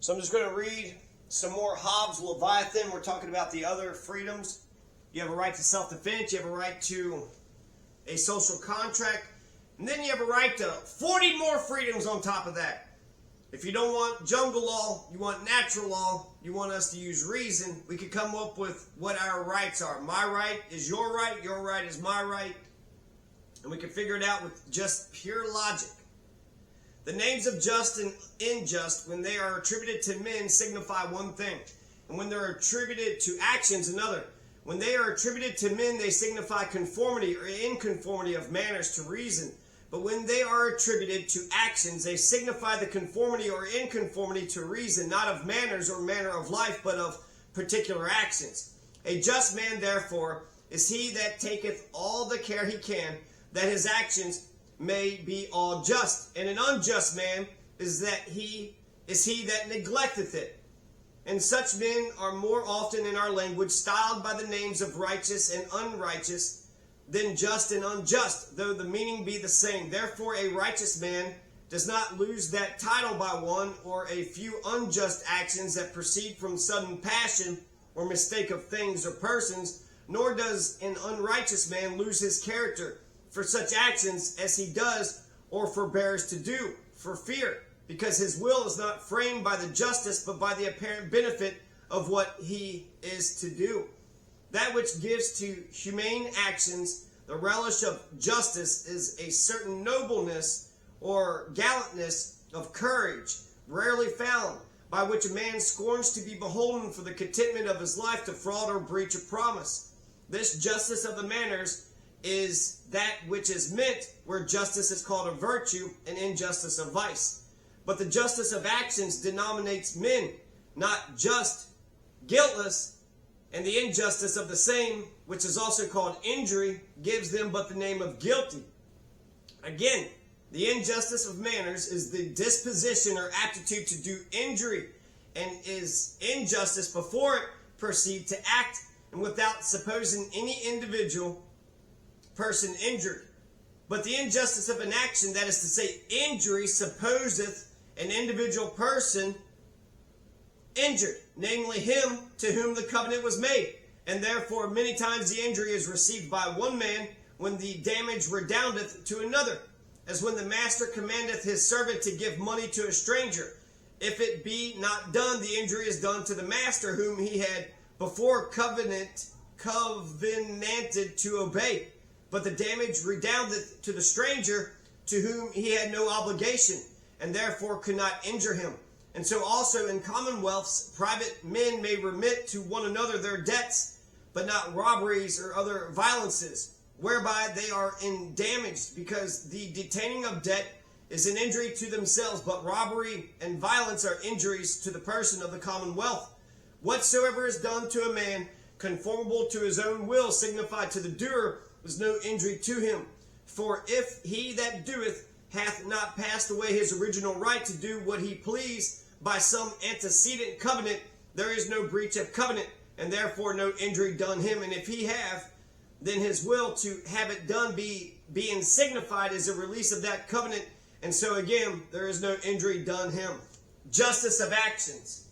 So I'm just going to read some more Hobbes' Leviathan. We're talking about the other freedoms. You have a right to self-defense. You have a right to a social contract. And then you have a right to 40 more freedoms on top of that. If you don't want jungle law, you want natural law, you want us to use reason, we could come up with what our rights are. My right is your right is my right. And we can figure it out with just pure logic. The names of just and unjust, when they are attributed to men, signify one thing. And when they're attributed to actions, another. When they are attributed to men, they signify conformity or inconformity of manners to reason. But when they are attributed to actions, they signify the conformity or inconformity to reason, not of manners or manner of life, but of particular actions. A just man, therefore, is he that taketh all the care he can, that his actions may be all just. And an unjust man is he that neglecteth it. And such men are more often in our language styled by the names of righteous and unrighteous than just and unjust, though the meaning be the same. Therefore a righteous man does not lose that title by one or a few unjust actions that proceed from sudden passion or mistake of things or persons, nor does an unrighteous man lose his character for such actions as he does or forbears to do, for fear, because his will is not framed by the justice, but by the apparent benefit of what he is to do. That which gives to humane actions the relish of justice is a certain nobleness or gallantness of courage, rarely found, by which a man scorns to be beholden for the contentment of his life to fraud or breach a promise. This justice of the manners is that which is meant where justice is called a virtue and injustice a vice. But the justice of actions denominates men, not just, guiltless, and the injustice of the same, which is also called injury, gives them but the name of guilty. Again, the injustice of manners is the disposition or aptitude to do injury, and is injustice before it proceed to act, and without supposing any individual person injured. But the injustice of an action, that is to say injury, supposeth an individual person injured, namely him to whom the covenant was made. And therefore many times the injury is received by one man, when the damage redoundeth to another, as when the master commandeth his servant to give money to a stranger. If it be not done, the injury is done to the master, whom he had before covenanted to obey. But the damage redoundeth to the stranger, to whom he had no obligation, and therefore could not injure him. And so also in commonwealths, private men may remit to one another their debts, but not robberies or other violences, whereby they are damaged, because the detaining of debt is an injury to themselves, but robbery and violence are injuries to the person of the commonwealth. Whatsoever is done to a man conformable to his own will, signified to the doer, is no injury to him. For if he that doeth hath not passed away his original right to do what he pleased by some antecedent covenant, there is no breach of covenant, and therefore no injury done him. And if he have, then his will to have it done being signified is a release of that covenant, and so again there is no injury done him. Justice of actions.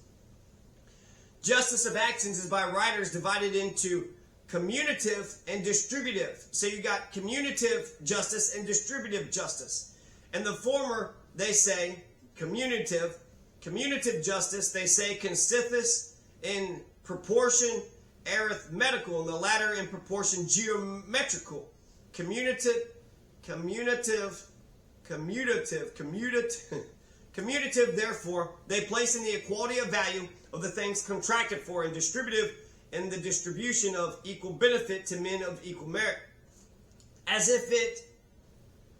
Justice of actions is by writers divided into commutative and distributive. So you got commutative justice and distributive justice. And the former, they say, commutative justice, they say, consisteth in proportion arithmetical, and the latter in proportion geometrical. Commutative, therefore, they place in the equality of value of the things contracted for, and distributive in the distribution of equal benefit to men of equal merit. As if it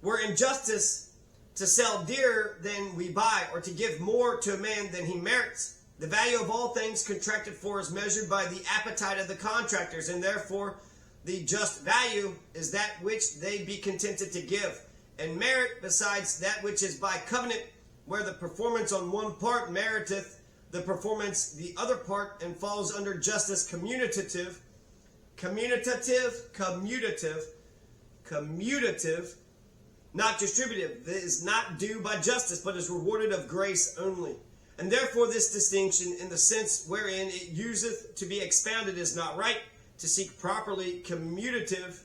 were injustice to sell dearer than we buy, or to give more to a man than he merits. The value of all things contracted for is measured by the appetite of the contractors, and therefore the just value is that which they be contented to give. And merit, besides that which is by covenant, where the performance on one part meriteth the performance the other part, and falls under justice commutative, not distributive. That is not due by justice, but is rewarded of grace only. And therefore this distinction, in the sense wherein it useth to be expounded, is not right. To seek properly commutative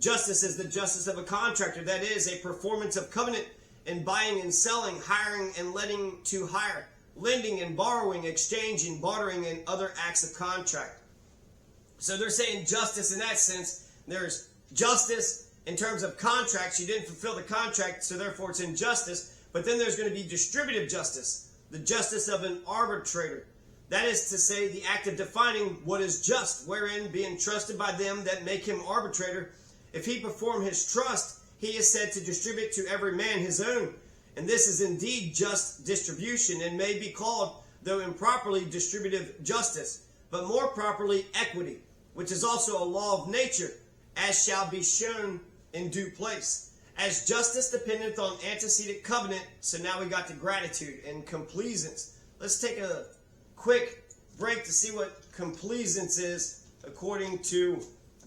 justice is the justice of a contractor, that is, a performance of covenant in buying and selling, hiring and letting to hire, lending and borrowing, exchanging, bartering, and other acts of contract. So they're saying justice in that sense. There's justice in terms of contracts. You didn't fulfill the contract, so therefore it's injustice. But then there's going to be distributive justice, the justice of an arbitrator. That is to say, the act of defining what is just, wherein being trusted by them that make him arbitrator, if he perform his trust, he is said to distribute to every man his own. And this is indeed just distribution, and may be called, though improperly, distributive justice, but more properly equity, which is also a law of nature, as shall be shown in due place. As justice dependeth on antecedent covenant, so now we got to gratitude and complaisance. Let's take a quick break to see what complaisance is according to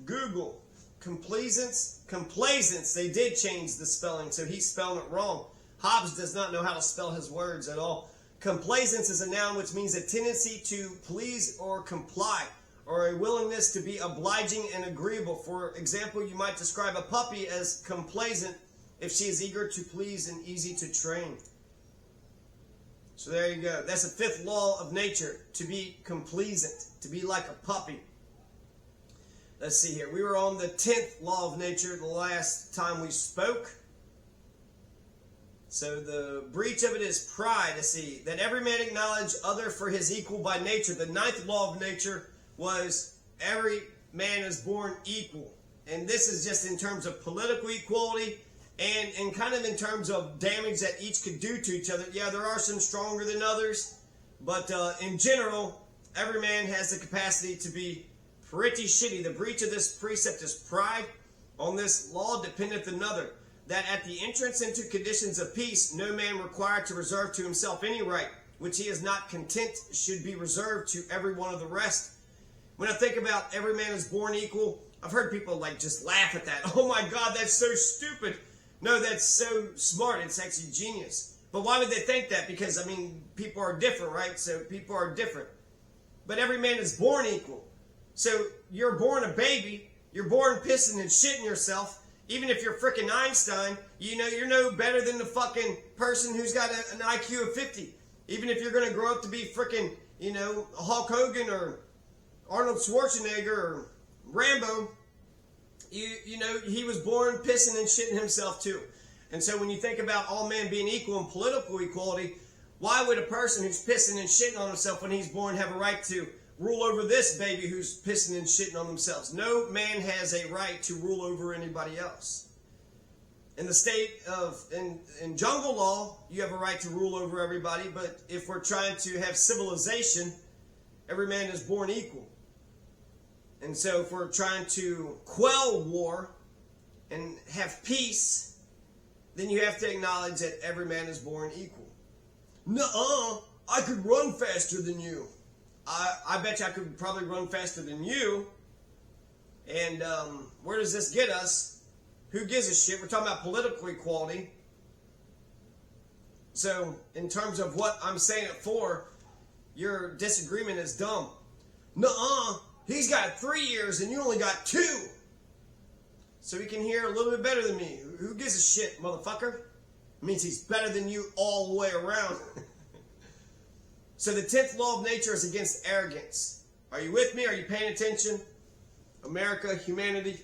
Google. Complaisance, they did change the spelling, so he's spelling it wrong. Hobbes does not know how to spell his words at all. Complaisance is a noun which means a tendency to please or comply, or a willingness to be obliging and agreeable. For example, you might describe a puppy as complaisant if she is eager to please and easy to train. So there you go. That's the fifth law of nature, to be complaisant, to be like a puppy. Let's see here. We were on the 10th law of nature the last time we spoke. So the breach of it is pride. Let's see. That every man acknowledge other for his equal by nature. The 9th law of nature was every man is born equal. And this is just in terms of political equality and kind of in terms of damage that each could do to each other. Yeah, there are some stronger than others, but in general, every man has the capacity to be pretty shitty. The breach of this precept is pride. On this law dependeth another, that at the entrance into conditions of peace, no man required to reserve to himself any right, which he is not content should be reserved to every one of the rest. When I think about every man is born equal, I've heard people like just laugh at that. Oh my God, that's so stupid. No, that's so smart. It's actually genius. But why would they think that? Because, I mean, people are different, right? So people are different. But every man is born equal. So you're born a baby. You're born pissing and shitting yourself. Even if you're freaking Einstein, you know, you're no better than the fucking person who's got an IQ of 50. Even if you're going to grow up to be freaking, you know, Hulk Hogan or Arnold Schwarzenegger or Rambo, you know, he was born pissing and shitting himself too. And so when you think about all men being equal in political equality, why would a person who's pissing and shitting on himself when he's born have a right to rule over this baby who's pissing and shitting on themselves? No man has a right to rule over anybody else. In the state of, in jungle law, you have a right to rule over everybody, but if we're trying to have civilization, every man is born equal. And so if we're trying to quell war and have peace, then you have to acknowledge that every man is born equal. Nuh-uh, I could run faster than you. I bet you I could probably run faster than you. And where does this get us? Who gives a shit? We're talking about political equality. So in terms of what I'm saying it for, your disagreement is dumb. Nuh-uh. He's got 3 years and you only got 2. So he can hear a little bit better than me. Who gives a shit, motherfucker? It means he's better than you all the way around. So the 10th law of nature is against arrogance. Are you with me? Are you paying attention? America, humanity.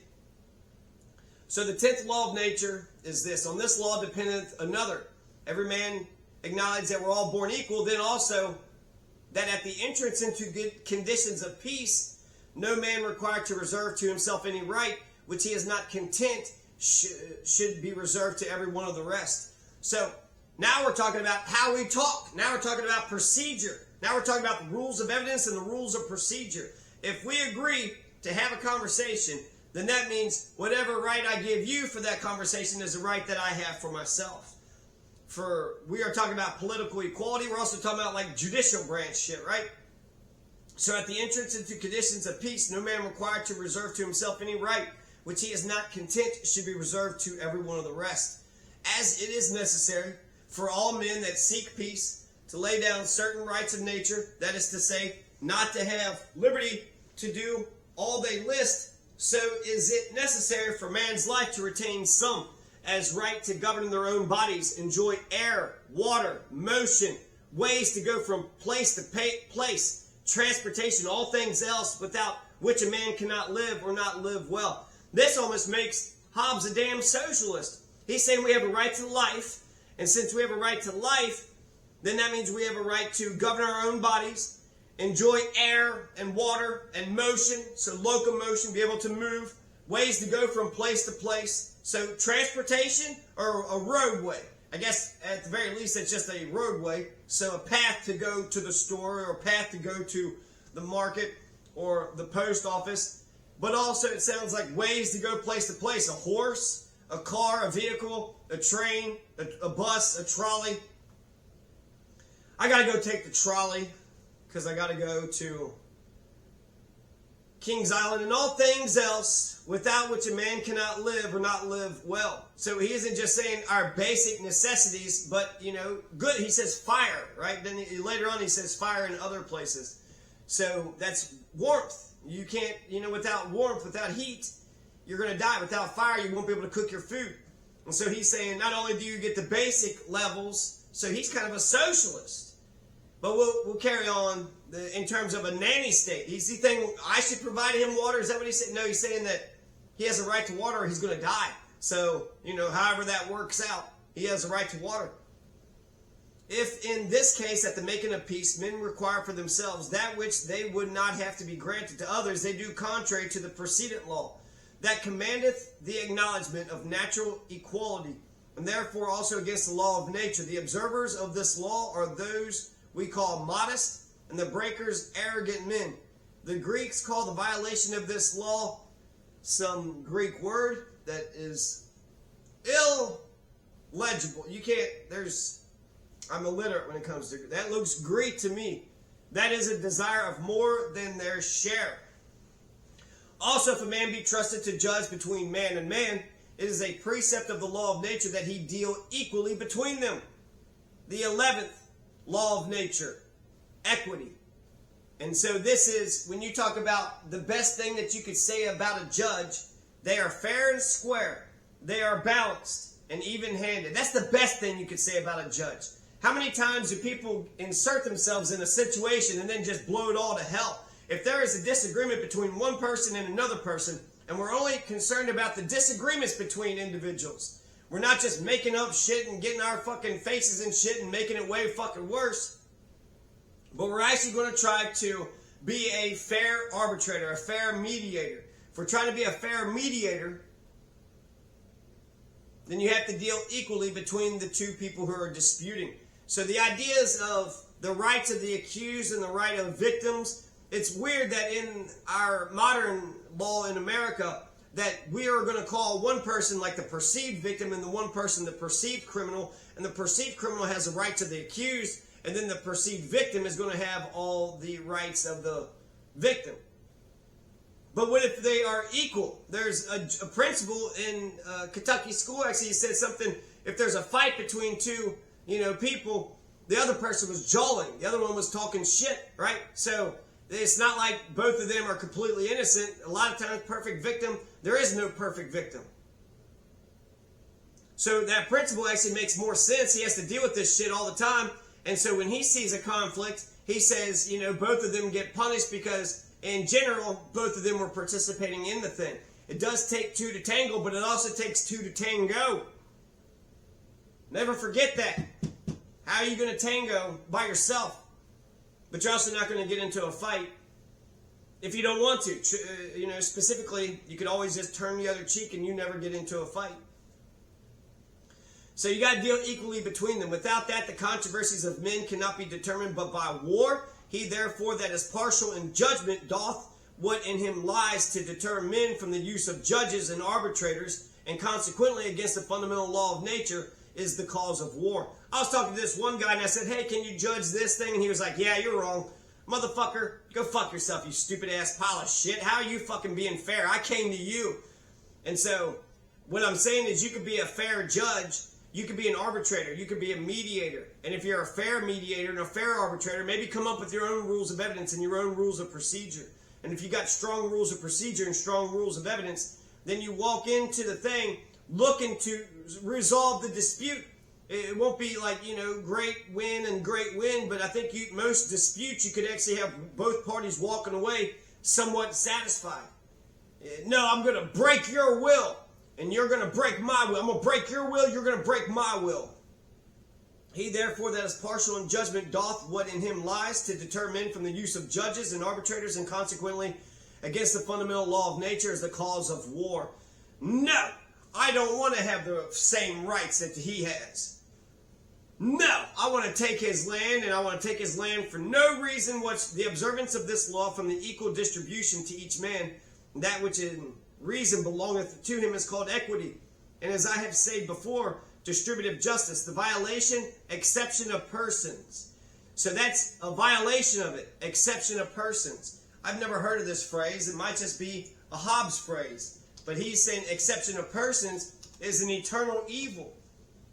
So the 10th law of nature is this. On this law dependeth another. Every man acknowledge that we're all born equal. Then also that at the entrance into good conditions of peace, no man required to reserve to himself any right, which he is not content, should be reserved to every one of the rest. So now we're talking about how we talk. Now we're talking about procedure. Now we're talking about the rules of evidence and the rules of procedure. If we agree to have a conversation, then that means whatever right I give you for that conversation is a right that I have for myself. We are talking about political equality. We're also talking about like judicial branch shit, right? So at the entrance into conditions of peace, no man required to reserve to himself any right, which he is not content should be reserved to every one of the rest. As it is necessary for all men that seek peace, to lay down certain rights of nature, that is to say, not to have liberty to do all they list, so is it necessary for man's life to retain some as right to govern their own bodies, enjoy air, water, motion, ways to go from place to place, transportation, all things else without which a man cannot live or not live well. This almost makes Hobbes a damn socialist. He's saying we have a right to life, and since we have a right to life, then that means we have a right to govern our own bodies, enjoy air and water and motion, so locomotion, be able to move, ways to go from place to place. So transportation or a roadway. I guess at the very least it's just a roadway. So a path to go to the store or a path to go to the market or the post office. But also it sounds like ways to go place to place. A horse, a car, a vehicle, a train, a bus, a trolley. I gotta go take the trolley because I gotta go to Kings Island and all things else without which a man cannot live or not live well. So he isn't just saying our basic necessities, but, good. He says fire, right? Then later on he says fire in other places. So that's warmth. You can't, without warmth, without heat, you're going to die. Without fire, you won't be able to cook your food. And so he's saying not only do you get the basic levels, so he's kind of a socialist. But we'll carry on in terms of a nanny state. He's the thing, I should provide him water. Is that what he said? No, he's saying that he has a right to water or he's going to die. So, however that works out, he has a right to water. If in this case, at the making of peace, men require for themselves that which they would not have to be granted to others, they do contrary to the precedent law, that commandeth the acknowledgement of natural equality, and therefore also against the law of nature. The observers of this law are those we call modest, and the breakers arrogant men. The Greeks call the violation of this law some Greek word that is illegible. I'm illiterate when it comes to that. Looks Greek to me. That is a desire of more than their share. Also, if a man be trusted to judge between man and man, it is a precept of the law of nature that he deal equally between them. The 11th law of nature, equity. And so this is, when you talk about the best thing that you could say about a judge, they are fair and square. They are balanced and even-handed. That's the best thing you could say about a judge. How many times do people insert themselves in a situation and then just blow it all to hell? If there is a disagreement between one person and another person, and we're only concerned about the disagreements between individuals, we're not just making up shit and getting our fucking faces in shit and making it way fucking worse, but we're actually going to try to be a fair arbitrator, a fair mediator. If we're trying to be a fair mediator, then you have to deal equally between the two people who are disputing. So the ideas of the rights of the accused and the right of victims, it's weird that in our modern law in America that we are going to call one person like the perceived victim and the one person the perceived criminal, and the perceived criminal has the rights of the accused, and then the perceived victim is going to have all the rights of the victim. But what if they are equal? There's a principle in Kentucky school actually said something, if there's a fight between two people, the other person was jawing, the other one was talking shit, right? So it's not like both of them are completely innocent. A lot of times, perfect victim, there is no perfect victim. So that principle actually makes more sense. He has to deal with this shit all the time. And so when he sees a conflict, he says, both of them get punished because, in general, both of them were participating in the thing. It does take two to tangle, but it also takes two to tango. Never forget that. How are you going to tango by yourself? But you're also not going to get into a fight if you don't want to. Specifically, you could always just turn the other cheek and you never get into a fight. So you got to deal equally between them. Without that, the controversies of men cannot be determined but by war. He therefore that is partial in judgment doth what in him lies to deter men from the use of judges and arbitrators, and consequently against the fundamental law of nature is the cause of war. I was talking to this one guy and I said, hey, can you judge this thing? And he was like, yeah, you're wrong. Motherfucker, go fuck yourself, you stupid ass pile of shit. How are you fucking being fair? I came to you. And so what I'm saying is you could be a fair judge. you could be an arbitrator, you could be a mediator. And if you're a fair mediator and a fair arbitrator, maybe come up with your own rules of evidence and your own rules of procedure. And if you got strong rules of procedure and strong rules of evidence, then you walk into the thing looking to resolve the dispute. It won't be like, great win and great win, but I think most disputes you could actually have both parties walking away somewhat satisfied. No, I'm going to break your will, and you're going to break my will. I'm going to break your will, you're going to break my will. He therefore that is partial in judgment doth what in him lies, to deter men from the use of judges and arbitrators, and consequently against the fundamental law of nature as the cause of war. No, I don't want to have the same rights that he has. No, I want to take his land, and I want to take his land for no reason what's the observance of this law from the equal distribution to each man. That which in reason belongeth to him is called equity. And as I have said before, distributive justice, the violation, exception of persons. So that's a violation of it, exception of persons. I've never heard of this phrase. It might just be a Hobbes phrase. But he's saying exception of persons is an eternal evil.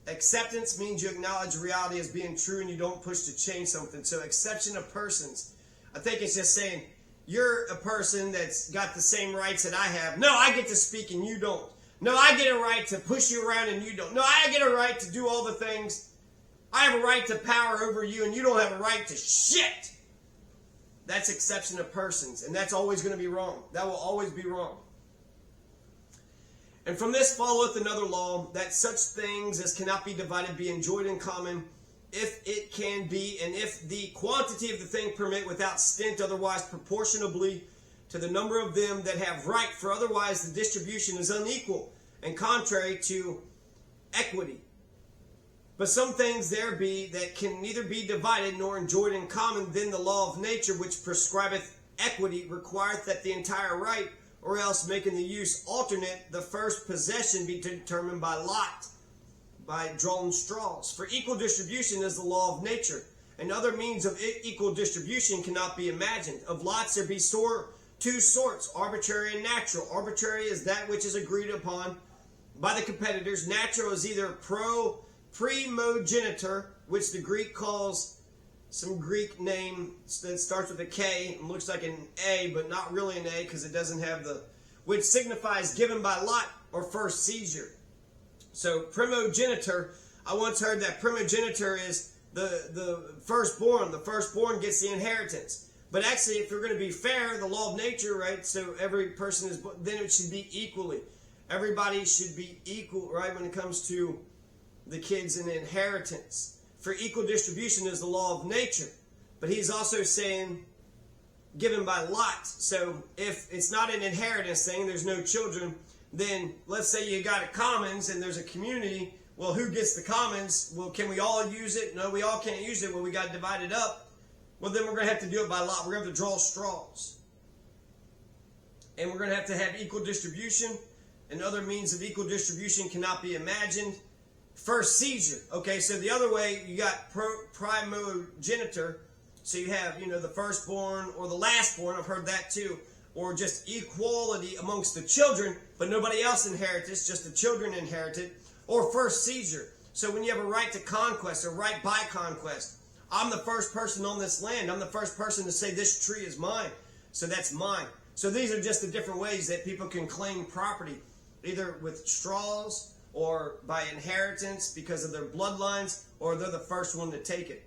Acceptance means you acknowledge reality as being true and you don't push to change something. So exception of persons. I think it's just saying you're a person that's got the same rights that I have. No, I get to speak and you don't. No, I get a right to push you around and you don't. No, I get a right to do all the things. I have a right to power over you and you don't have a right to shit. That's exception of persons. And that's always going to be wrong. That will always be wrong. And from this followeth another law, that such things as cannot be divided be enjoyed in common, if it can be, and if the quantity of the thing permit without stint, otherwise proportionably to the number of them that have right, for otherwise the distribution is unequal and contrary to equity. But some things there be that can neither be divided nor enjoyed in common, then the law of nature, which prescribeth equity, requireth that the entire right, or else making the use alternate, the first possession be determined by lot, by drawn straws. For equal distribution is the law of nature, and other means of equal distribution cannot be imagined. Of lots there be two sorts, arbitrary and natural. Arbitrary is that which is agreed upon by the competitors. Natural is either primogenitor, which the Greek calls some Greek name that starts with a K and looks like an A, but not really an A because it doesn't have the, which signifies given by lot or first seizure. So primogenitor, I once heard that primogenitor is the firstborn. The firstborn gets the inheritance. But actually, if you're going to be fair, the law of nature, right? So every person is, then it should be equally. Everybody should be equal, right? When it comes to the kids and the inheritance. For equal distribution is the law of nature. But he's also saying given by lot. So if it's not an inheritance thing, there's no children, then let's say you got a commons and there's a community. Well, who gets the commons? Well, can we all use it? No, we all can't use it. Well, we got divided up. Well, then we're going to have to do it by lot. We're going to have to draw straws. And we're going to have equal distribution. And other means of equal distribution cannot be imagined. First seizure. Okay, so the other way, you got primogenitor. So you have, the firstborn or the lastborn. I've heard that too. Or just equality amongst the children, but nobody else inherits it, just the children inherit it. Or first seizure. So when you have a right to conquest or right by conquest, I'm the first person on this land. I'm the first person to say this tree is mine. So that's mine. So these are just the different ways that people can claim property, either with straws or by inheritance because of their bloodlines, or they're the first one to take it.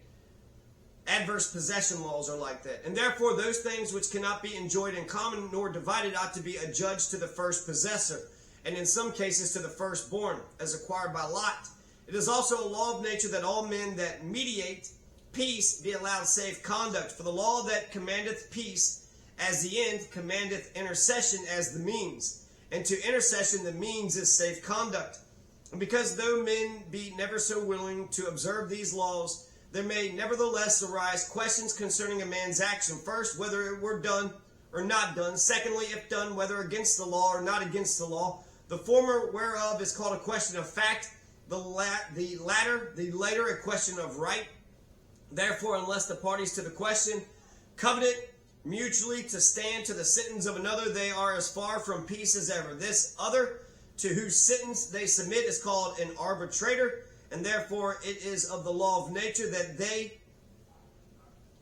Adverse possession laws are like that. And therefore those things which cannot be enjoyed in common nor divided ought to be adjudged to the first possessor, and in some cases to the firstborn, as acquired by lot. It is also a law of nature that all men that mediate peace be allowed safe conduct. For the law that commandeth peace as the end commandeth intercession as the means. And to intercession the means is safe conduct. And because though men be never so willing to observe these laws, there may nevertheless arise questions concerning a man's action. First, whether it were done or not done. Secondly, if done, whether against the law or not against the law. The former whereof is called a question of fact, the later a question of right. Therefore, unless the parties to the question covenant mutually to stand to the sentence of another, they are as far from peace as ever. This other to whose sentence they submit is called an arbitrator, and therefore it is of the law of nature that they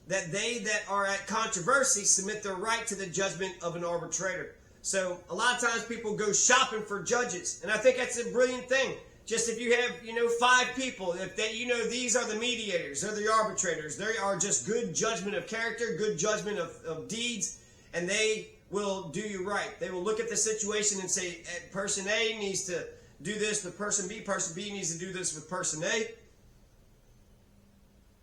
that are at controversy submit their right to the judgment of an arbitrator. So a lot of times people go shopping for judges, and I think that's a brilliant thing. Just if you have, 5 people, if they, these are the mediators, they're the arbitrators, they are just good judgment of character, good judgment of deeds, and they will do you right. They will look at the situation and say, person A needs to do this with person B needs to do this with person A.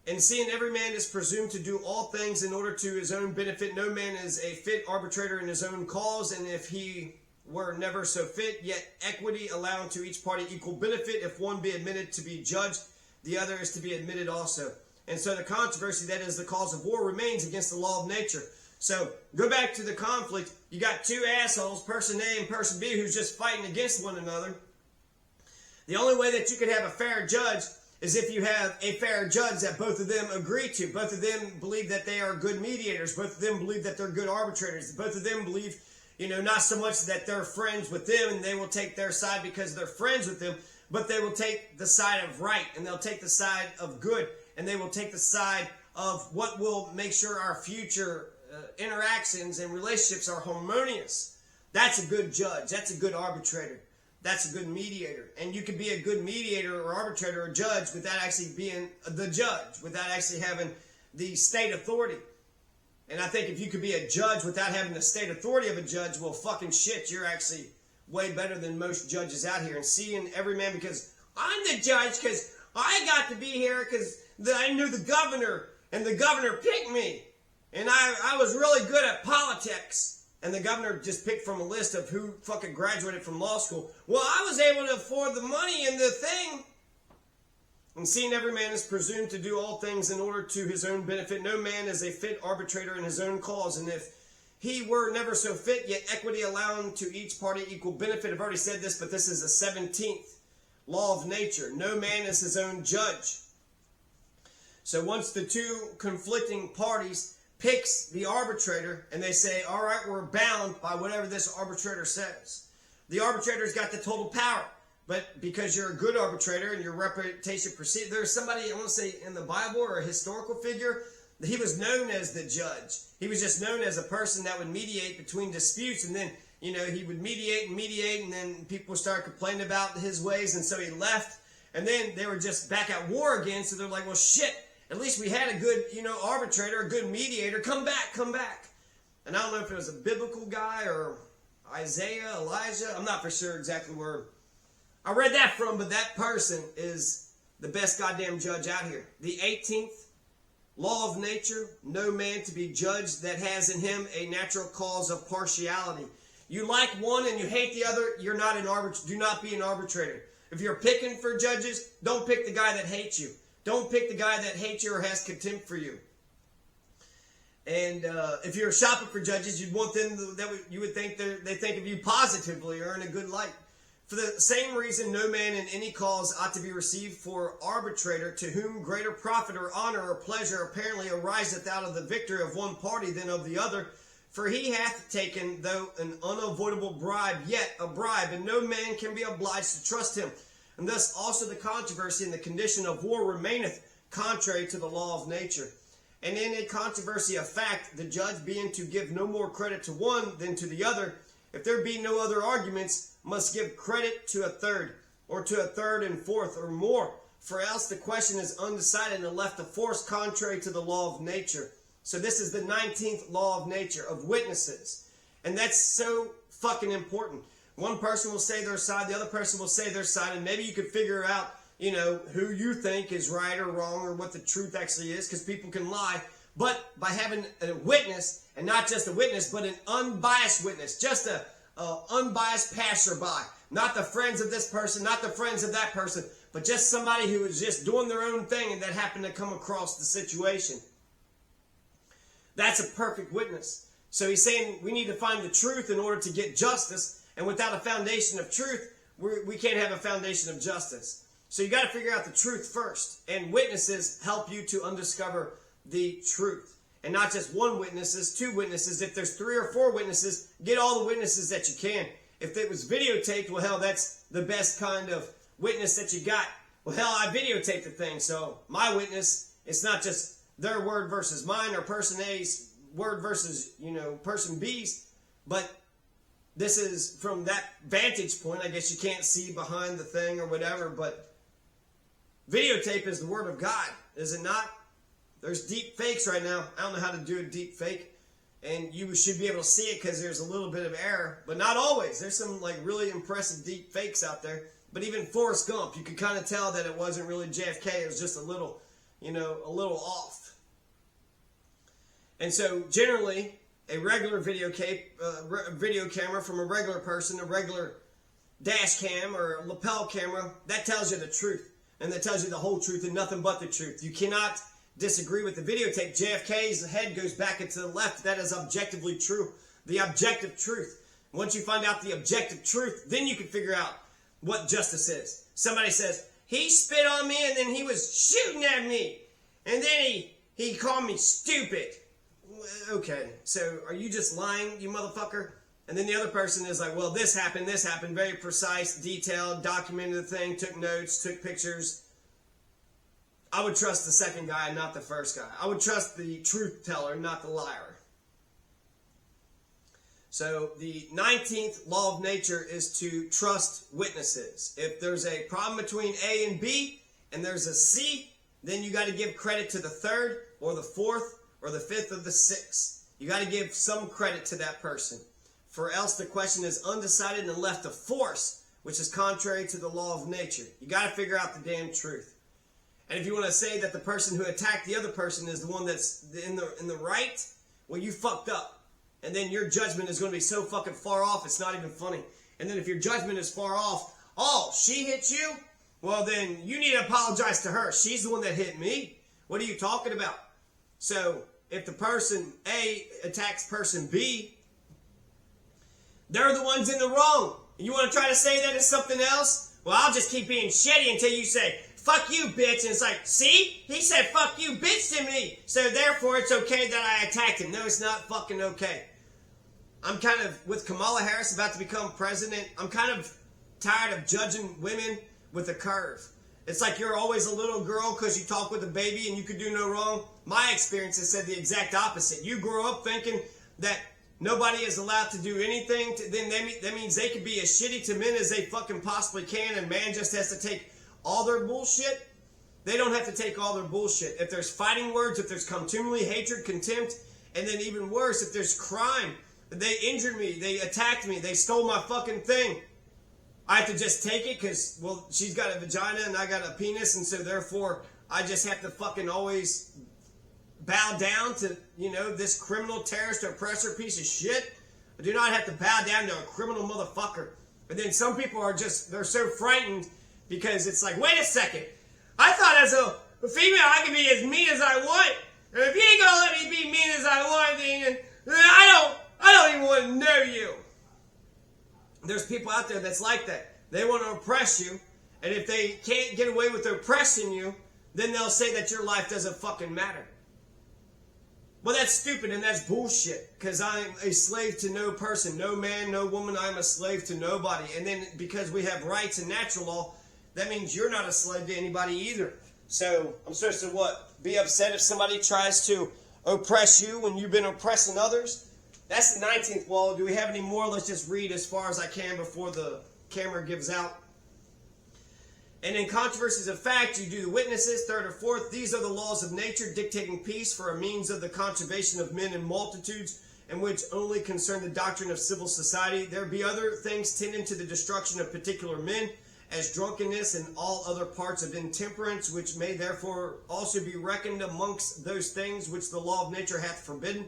And seeing every man is presumed to do all things in order to his own benefit, no man is a fit arbitrator in his own cause, and if he were never so fit, yet equity allowing to each party equal benefit. If one be admitted to be judged, the other is to be admitted also. And so the controversy, that is the cause of war, remains against the law of nature. So go back to the conflict. You got 2 assholes, person A and person B, who's just fighting against one another. The only way that you can have a fair judge is if you have a fair judge that both of them agree to. Both of them believe that they are good mediators. Both of them believe that they're good arbitrators. Both of them believe, not so much that they're friends with them and they will take their side because they're friends with them, but they will take the side of right, and they'll take the side of good, and they will take the side of what will make sure our future interactions and relationships are harmonious. That's a good judge. That's a good arbitrator. That's a good mediator. And you can be a good mediator or arbitrator or judge without actually being the judge, without actually having the state authority. And I think if you could be a judge without having the state authority of a judge, well, fucking shit, you're actually way better than most judges out here. And seeing every man, because I'm the judge because I got to be here because I knew the governor and the governor picked me. And I was really good at politics. And the governor just picked from a list of who fucking graduated from law school. Well, I was able to afford the money and the thing. And seeing every man is presumed to do all things in order to his own benefit, no man is a fit arbitrator in his own cause. And if he were never so fit, yet equity allowing to each party equal benefit. I've already said this, but this is the 17th law of nature. No man is his own judge. So once the 2 conflicting parties picks the arbitrator and they say, all right, we're bound by whatever this arbitrator says. The arbitrator's got the total power, but because you're a good arbitrator and your reputation precedes, there's somebody, I want to say in the Bible or a historical figure, he was known as the judge. He was just known as a person that would mediate between disputes, and then, he would mediate, and then people started complaining about his ways, and so he left, and then they were just back at war again, so they're like, well, shit, at least we had a good, arbitrator, a good mediator. Come back. And I don't know if it was a biblical guy or Isaiah, Elijah. I'm not for sure exactly where I read that from, but that person is the best goddamn judge out here. The 18th law of nature, no man to be judged that has in him a natural cause of partiality. You like one and you hate the other, you're not an arbitrator. Do not be an arbitrator. If you're picking for judges, don't pick the guy that hates you. Don't pick the guy that hates you or has contempt for you. And if you're shopping for judges, you'd want them you would think they think of you positively or in a good light. For the same reason, no man in any cause ought to be received for arbitrator, to whom greater profit or honor or pleasure apparently ariseth out of the victory of one party than of the other. For he hath taken, though an unavoidable bribe, yet a bribe, and no man can be obliged to trust him. And thus also the controversy and the condition of war remaineth contrary to the law of nature. And in a controversy of fact, the judge being to give no more credit to one than to the other, if there be no other arguments, must give credit to a third, or to a third and fourth, or more. For else the question is undecided and left of force contrary to the law of nature. So this is the 19th law of nature, of witnesses. And that's so fucking important. One person will say their side, the other person will say their side, and maybe you could figure out, who you think is right or wrong or what the truth actually is, because people can lie. But by having a witness, and not just a witness, but an unbiased witness, just a unbiased passerby, not the friends of this person, not the friends of that person, but just somebody who is just doing their own thing and that happened to come across the situation. That's a perfect witness. So he's saying we need to find the truth in order to get justice, and without a foundation of truth, we can't have a foundation of justice. So you got to figure out the truth first, and witnesses help you to undiscover the truth. And not just one witness, 2 witnesses. If there's 3 or 4 witnesses, get all the witnesses that you can. If it was videotaped, well, hell, that's the best kind of witness that you got. Well, I videotaped the thing, so my witness, it's not just their word versus mine, or person A's word versus, person B's, but this is from that vantage point. I guess you can't see behind the thing or whatever, but videotape is the word of God, is it not? There's deep fakes right now. I don't know how to do a deep fake, and you should be able to see it because there's a little bit of error, but not always. There's some like really impressive deep fakes out there. But even Forrest Gump, you could kind of tell that it wasn't really JFK. It was just a little off. And so generally, a regular video camera from a regular person, a regular dash cam or a lapel camera, that tells you the truth. And that tells you the whole truth and nothing but the truth. You cannot disagree with the videotape. JFK's head goes back into the left. That is objectively true. The objective truth. Once you find out the objective truth, then you can figure out what justice is. Somebody says, he spit on me and then he was shooting at me. And then he called me stupid. Okay, so are you just lying, you motherfucker? And then the other person is like, well, this happened, very precise, detailed, documented the thing, took notes, took pictures. I would trust the second guy, not the first guy. I would trust the truth teller, not the liar. So the 19th law of nature is to trust witnesses. If there's a problem between A and B and there's a C, then you got to give credit to the third or the fourth or the fifth or the sixth. You got to give some credit to that person. For else the question is undecided and left to force, which is contrary to the law of nature. You got to figure out the damn truth. And if you want to say that the person who attacked the other person is the one that's in the right, well, you fucked up. And then your judgment is going to be so fucking far off, it's not even funny. And then if your judgment is far off, oh, she hit you? Well, then you need to apologize to her. She's the one that hit me. What are you talking about? So if the person A attacks person B, they're the ones in the wrong. You want to try to say that it's something else? Well, I'll just keep being shitty until you say, fuck you, bitch. And it's like, see? He said, fuck you, bitch, to me. So therefore, it's okay that I attacked him. No, it's not fucking okay. I'm kind of, with Kamala Harris about to become president, I'm kind of tired of judging women with a curve. It's like you're always a little girl because you talk with a baby and you could do no wrong. My experience has said the exact opposite. You grow up thinking that nobody is allowed to do anything, then that means they can be as shitty to men as they fucking possibly can, and man just has to take all their bullshit. They don't have to take all their bullshit. If there's fighting words, if there's contumely, hatred, contempt, and then even worse, if there's crime, they injured me, they attacked me, they stole my fucking thing, I have to just take it because, well, she's got a vagina and I got a penis, and so therefore I just have to fucking always bow down to, this criminal, terrorist, oppressor piece of shit. I do not have to bow down to a criminal motherfucker. But then some people are they're so frightened because it's like, wait a second, I thought as a female I could be as mean as I want. And if you ain't gonna let me be mean as I want, then I don't even want to know you. There's people out there that's like that. They want to oppress you, and if they can't get away with oppressing you, then they'll say that your life doesn't fucking matter. Well, that's stupid and that's bullshit, because I'm a slave to no person, no man, no woman. I'm a slave to nobody. And then because we have rights and natural law, that means you're not a slave to anybody either. So I'm supposed to what? Be upset if somebody tries to oppress you when you've been oppressing others? That's the 19th law. Do we have any more? Let's just read as far as I can before the camera gives out. And in controversies of fact, you do the witnesses, third or fourth. These are the laws of nature, dictating peace for a means of the conservation of men in multitudes, and which only concern the doctrine of civil society. There be other things tending to the destruction of particular men, as drunkenness and all other parts of intemperance, which may therefore also be reckoned amongst those things which the law of nature hath forbidden,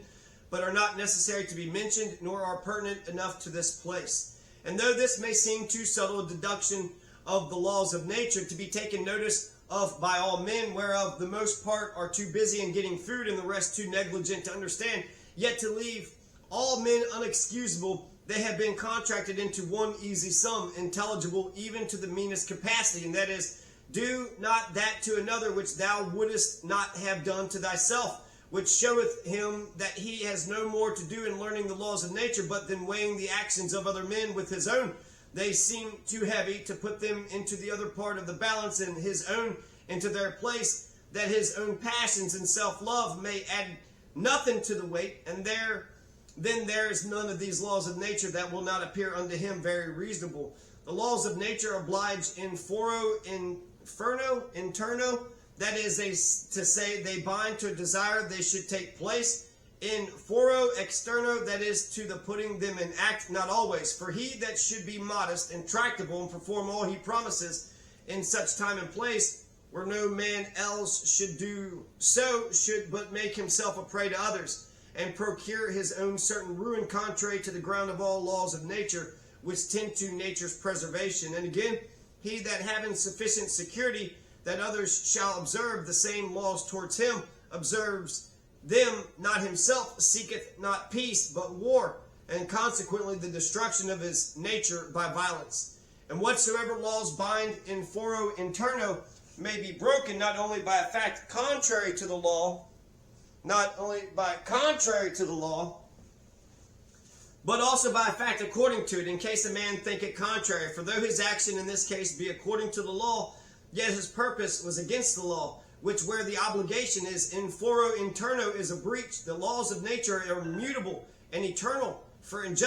but are not necessary to be mentioned, nor are pertinent enough to this place. And though this may seem too subtle a deduction of the laws of nature to be taken notice of by all men, whereof the most part are too busy in getting food and the rest too negligent to understand, yet to leave all men unexcusable, they have been contracted into one easy sum, intelligible even to the meanest capacity, and that is, do not that to another which thou wouldest not have done to thyself, which showeth him that he has no more to do in learning the laws of nature, but than weighing the actions of other men with his own. they seem too heavy, to put them into the other part of the balance and his own into their place, that his own passions and self-love may add nothing to the weight, and then there is none of these laws of nature that will not appear unto him very reasonable. The laws of nature oblige in foro interno, that is to say, they bind to a desire they should take place. In foro externo, that is to the putting them in act, not always. For he that should be modest and tractable and perform all he promises in such time and place, where no man else should do so, should but make himself a prey to others, and procure his own certain ruin, contrary to the ground of all laws of nature, which tend to nature's preservation. And again, he that having sufficient security that others shall observe the same laws towards him, observes them not himself, seeketh not peace, but war, and consequently the destruction of his nature by violence. And whatsoever laws bind in foro interno may be broken, not only by a fact contrary to the law, but also by a fact according to it, in case a man think it contrary. For though his action in this case be according to the law, yet his purpose was against the law, which where the obligation is in foro interno is a breach. The laws of nature are immutable and eternal, for injustice